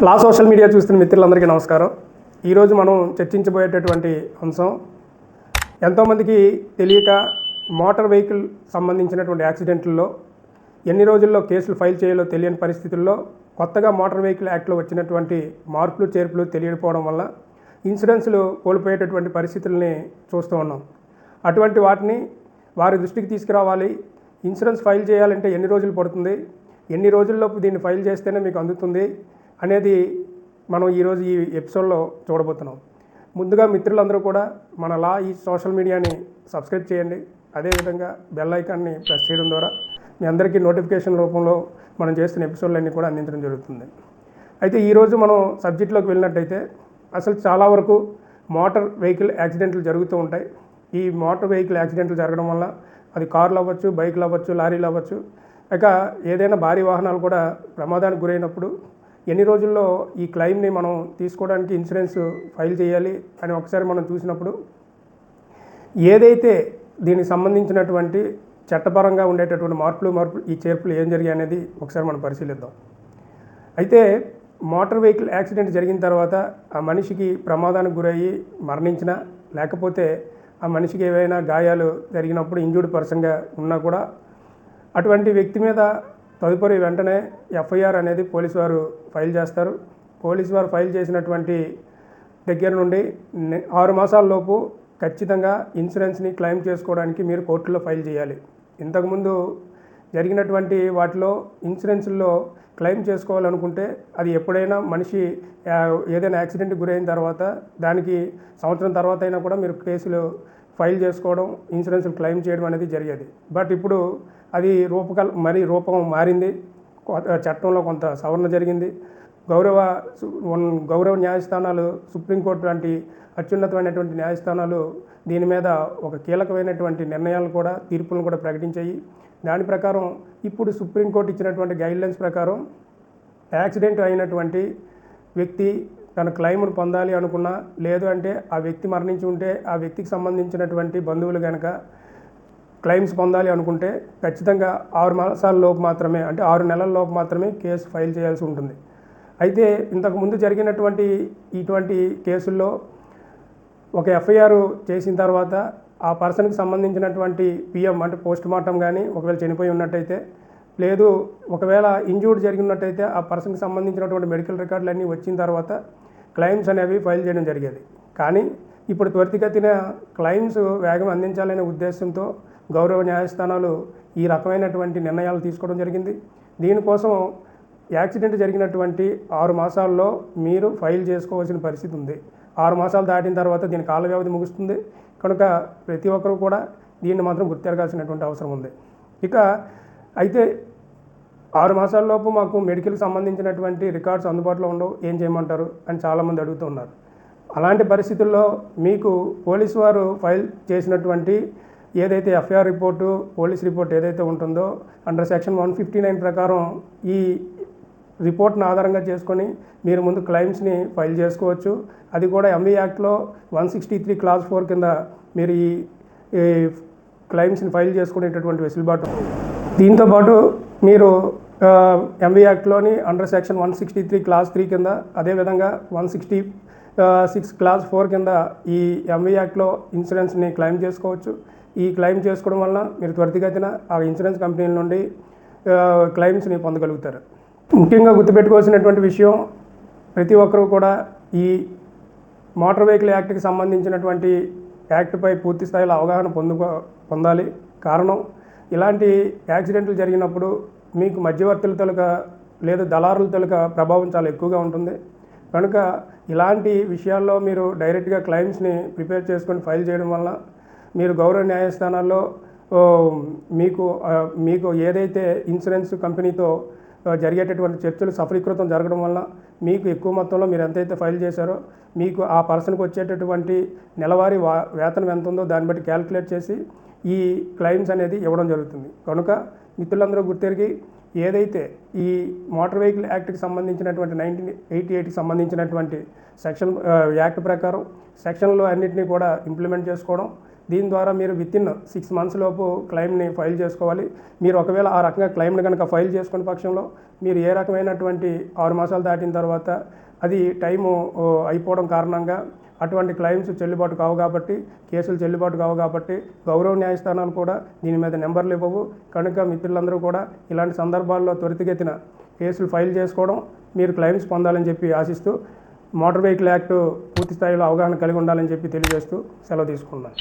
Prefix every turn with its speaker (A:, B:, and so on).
A: లా social media చూస్తున్న మిత్రులందరికీ నమస్కారం. ఈరోజు మనం చర్చించబోయేటటువంటి అంశం ఎంతోమందికి తెలియక మోటార్ వెహికల్ సంబంధించినటువంటి యాక్సిడెంట్లలో ఎన్ని రోజుల్లో కేసులు ఫైల్ చేయాలో తెలియని పరిస్థితుల్లో కొత్తగా మోటార్ వెహికల్ యాక్ట్లో వచ్చినటువంటి మార్పులు చేర్పులు తెలియకపోవడం వల్ల ఇన్సూరెన్స్లు కోల్పోయేటటువంటి పరిస్థితుల్ని చూస్తూ ఉన్నాం. అటువంటి వాటిని వారి దృష్టికి తీసుకురావాలి. ఇన్సూరెన్స్ ఫైల్ చేయాలంటే ఎన్ని రోజులు పడుతుంది, ఎన్ని రోజుల్లోపు దీన్ని ఫైల్ చేస్తేనే మీకు అందుతుంది అనేది మనం ఈరోజు ఈ ఎపిసోడ్లో చూడబోతున్నాం. ముందుగా మిత్రులందరూ కూడా మన లా ఈ సోషల్ మీడియాని సబ్స్క్రైబ్ చేయండి. అదేవిధంగా బెల్ ఐకాన్ని ప్రెస్ చేయడం ద్వారా మీ అందరికీ నోటిఫికేషన్ రూపంలో మనం చేస్తున్న ఎపిసోడ్లన్నీ కూడా అందించడం జరుగుతుంది. అయితే ఈరోజు మనం సబ్జెక్ట్లోకి వెళ్ళినట్టయితే అసలు చాలా వరకు మోటార్ వెహికల్ యాక్సిడెంట్లు జరుగుతూ ఉంటాయి. ఈ మోటార్ వెహికల్ యాక్సిడెంట్లు జరగడం వల్ల అది కార్లు అవ్వచ్చు, బైకులు అవ్వచ్చు, లారీలు అవ్వచ్చు, ఇక ఏదైనా భారీ వాహనాలు కూడా ప్రమాదానికి గురైనప్పుడు ఎన్ని రోజుల్లో ఈ క్లెయిమ్ని మనం తీసుకోవడానికి ఇన్సూరెన్స్ ఫైల్ చేయాలి అని ఒకసారి మనం చూసినప్పుడు ఏదైతే దీనికి సంబంధించినటువంటి చట్టపరంగా ఉండేటటువంటి మార్పులు ఈ చేర్పులు ఏం జరిగాయి అనేది ఒకసారి మనం పరిశీలిద్దాం. అయితే మోటార్ వెహికల్ యాక్సిడెంట్ జరిగిన తర్వాత ఆ మనిషికి ప్రమాదానికి గురయ్యి మరణించినా లేకపోతే ఆ మనిషికి ఏవైనా గాయాలు జరిగినప్పుడు ఇంజూర్డ్ పర్సన్గా ఉన్నా కూడా అటువంటి వ్యక్తి మీద తదుపరి వెంటనే ఎఫ్ఐఆర్ అనేది పోలీసు వారు ఫైల్ చేస్తారు. పోలీసు వారు ఫైల్ చేసినటువంటి దగ్గర నుండి 6 మాసాల లోపు ఖచ్చితంగా ఇన్సూరెన్స్ని క్లెయిమ్ చేసుకోవడానికి మీరు కోర్టులో ఫైల్ చేయాలి. ఇంతకుముందు జరిగినటువంటి వాటిలో ఇన్సూరెన్స్లో క్లెయిమ్ చేసుకోవాలనుకుంటే అది ఎప్పుడైనా మనిషి ఏదైనా యాక్సిడెంట్కి గురైన తర్వాత దానికి సంవత్సరం తర్వాత అయినా కూడా మీరు కేసులు ఫైల్ చేసుకోవడం, ఇన్సూరెన్స్ క్లెయిమ్ చేయడం అనేది జరిగేది. బట్ ఇప్పుడు అది రూపం మారింది. చట్టంలో కొంత సవరణ జరిగింది. గౌరవ న్యాయస్థానాలు, సుప్రీంకోర్టు లాంటి అత్యున్నతమైనటువంటి న్యాయస్థానాలు దీని మీద ఒక కీలకమైనటువంటి నిర్ణయాలను కూడా, తీర్పులను కూడా ప్రకటించాయి. దాని ప్రకారం ఇప్పుడు సుప్రీంకోర్టు ఇచ్చినటువంటి గైడ్లైన్స్ ప్రకారం యాక్సిడెంట్ అయినటువంటి వ్యక్తి తన క్లెయిమ్ను పొందాలి అనుకున్నా, లేదు అంటే ఆ వ్యక్తి మరణించి ఉంటే ఆ వ్యక్తికి సంబంధించినటువంటి బంధువులు కనుక క్లెయిమ్స్ పొందాలి అనుకుంటే ఖచ్చితంగా 6 మాసాల లోపు మాత్రమే, అంటే 6 నెలల లోపు మాత్రమే కేసు ఫైల్ చేయాల్సి ఉంటుంది. అయితే ఇంతకుముందు జరిగినటువంటి ఇటువంటి కేసుల్లో ఒక ఎఫ్ఐఆర్ చేసిన తర్వాత ఆ పర్సన్కి సంబంధించినటువంటి పిఎం అంటే పోస్ట్ మార్టం కానీ ఒకవేళ చనిపోయి ఉన్నట్టయితే, లేదు ఒకవేళ ఇంజూర్డ్ జరిగినట్టయితే ఆ పర్సన్కి సంబంధించినటువంటి మెడికల్ రికార్డులు అన్నీ వచ్చిన తర్వాత క్లెయిమ్స్ అనేవి ఫైల్ చేయడం జరిగేది. కానీ ఇప్పుడు త్వరితగతిన క్లెయిమ్స్ వేగం అందించాలనే ఉద్దేశంతో గౌరవ న్యాయస్థానాలు ఈ రకమైనటువంటి నిర్ణయాలు తీసుకోవడం జరిగింది. దీనికోసం యాక్సిడెంట్ జరిగినటువంటి 6 మాసాల్లో మీరు ఫైల్ చేసుకోవాల్సిన పరిస్థితి ఉంది. 6 మాసాలు దాటిన తర్వాత దీని కాల వ్యవధి ముగుస్తుంది. కనుక ప్రతి ఒక్కరూ కూడా దీన్ని మాత్రం గుర్తెరగాల్సినటువంటి అవసరం ఉంది. ఇక అయితే 6 మాసాల్లోపు మాకు మెడికల్కి సంబంధించినటువంటి రికార్డ్స్ అందుబాటులో ఉండవు, ఏం చేయమంటారు అని చాలామంది అడుగుతున్నారు. అలాంటి పరిస్థితుల్లో మీకు పోలీసు వారు ఫైల్ చేసినటువంటి ఏదైతే ఎఫ్ఐఆర్ రిపోర్టు, పోలీస్ రిపోర్ట్ ఏదైతే ఉంటుందో అండర్ సెక్షన్ 159 ప్రకారం ఈ రిపోర్ట్ను ఆధారంగా చేసుకొని మీరు ముందు క్లెయిమ్స్ని ఫైల్ చేసుకోవచ్చు. అది కూడా ఎంవి యాక్ట్లో 163 క్లాస్ 4 కింద మీరు ఈ క్లెయిమ్స్ని ఫైల్ చేసుకునేటటువంటి వెసులుబాటు ఉంది. దీంతోపాటు మీరు ఎంవి యాక్ట్లోని అండర్ సెక్షన్ 163 క్లాస్ 3 కింద, అదేవిధంగా 166 క్లాస్ 4 కింద ఈ ఎంవి యాక్ట్లో ఇన్సూరెన్స్ని క్లెయిమ్ చేసుకోవచ్చు. ఈ క్లెయిమ్ చేసుకోవడం వల్ల మీరు త్వరితగతిన ఆ ఇన్సూరెన్స్ కంపెనీల నుండి క్లెయిమ్స్ని పొందగలుగుతారు. ముఖ్యంగా గుర్తుపెట్టుకోవాల్సినటువంటి విషయం, ప్రతి ఒక్కరూ కూడా ఈ మోటార్ వెహికల్ యాక్ట్కి సంబంధించినటువంటి యాక్ట్పై పూర్తి స్థాయిలో అవగాహన పొందాలి. కారణం, ఇలాంటి యాక్సిడెంట్లు జరిగినప్పుడు మీకు మధ్యవర్తుల తొలక లేదా దళారుల తొలక ప్రభావం చాలా ఎక్కువగా ఉంటుంది. కనుక ఇలాంటి విషయాల్లో మీరు డైరెక్ట్గా క్లెయిమ్స్ని ప్రిపేర్ చేసుకొని ఫైల్ చేయడం వల్ల మీరు గౌరవ న్యాయస్థానాల్లో మీకు ఏదైతే ఇన్సూరెన్స్ కంపెనీతో జరిగేటటువంటి చర్చలు సఫలీకృతం జరగడం వల్ల మీకు ఎక్కువ మొత్తంలో మీరు ఎంతైతే ఫైల్ చేశారో మీకు ఆ పర్సన్కి వచ్చేటటువంటి నెలవారీ వేతనం ఎంత ఉందో దాన్ని బట్టి క్యాలిక్యులేట్ చేసి ఈ క్లెయిమ్స్ అనేది ఇవ్వడం జరుగుతుంది. కనుక మిత్రులందరూ గుర్తెరిగి ఏదైతే ఈ మోటార్ వెహికల్ యాక్ట్కి సంబంధించినటువంటి 1988కి సంబంధించినటువంటి సెక్షన్ యాక్ట్ ప్రకారం సెక్షన్లు అన్నింటినీ కూడా ఇంప్లిమెంట్ చేసుకోవడం, దీని ద్వారా మీరు వితిన్ 6 మంత్స్ లోపు క్లెయిమ్ని ఫైల్ చేసుకోవాలి. మీరు ఒకవేళ ఆ రకంగా క్లెయిమ్ని కనుక ఫైల్ చేసుకునే పక్షంలో మీరు ఏ రకమైనటువంటి 6 మాసాలు దాటిన తర్వాత అది టైము అయిపోవడం కారణంగా అటువంటి క్లెయిమ్స్ చెల్లుబాటు కావు కాబట్టి, కేసులు చెల్లుబాటు కావు కాబట్టి గౌరవ న్యాయస్థానాలు కూడా దీని మీద నెంబర్లు ఇవ్వవు. కనుక మిత్రులందరూ కూడా ఇలాంటి సందర్భాల్లో త్వరితగతిన కేసులు ఫైల్ చేసుకోవడం, మీరు క్లెయిమ్స్ పొందాలని చెప్పి ఆశిస్తూ మోటార్ వెహికల్ యాక్ట్ పూర్తి స్థాయిలో అవగాహన కలిగి ఉండాలని చెప్పి తెలియజేస్తూ సెలవు తీసుకున్నాను.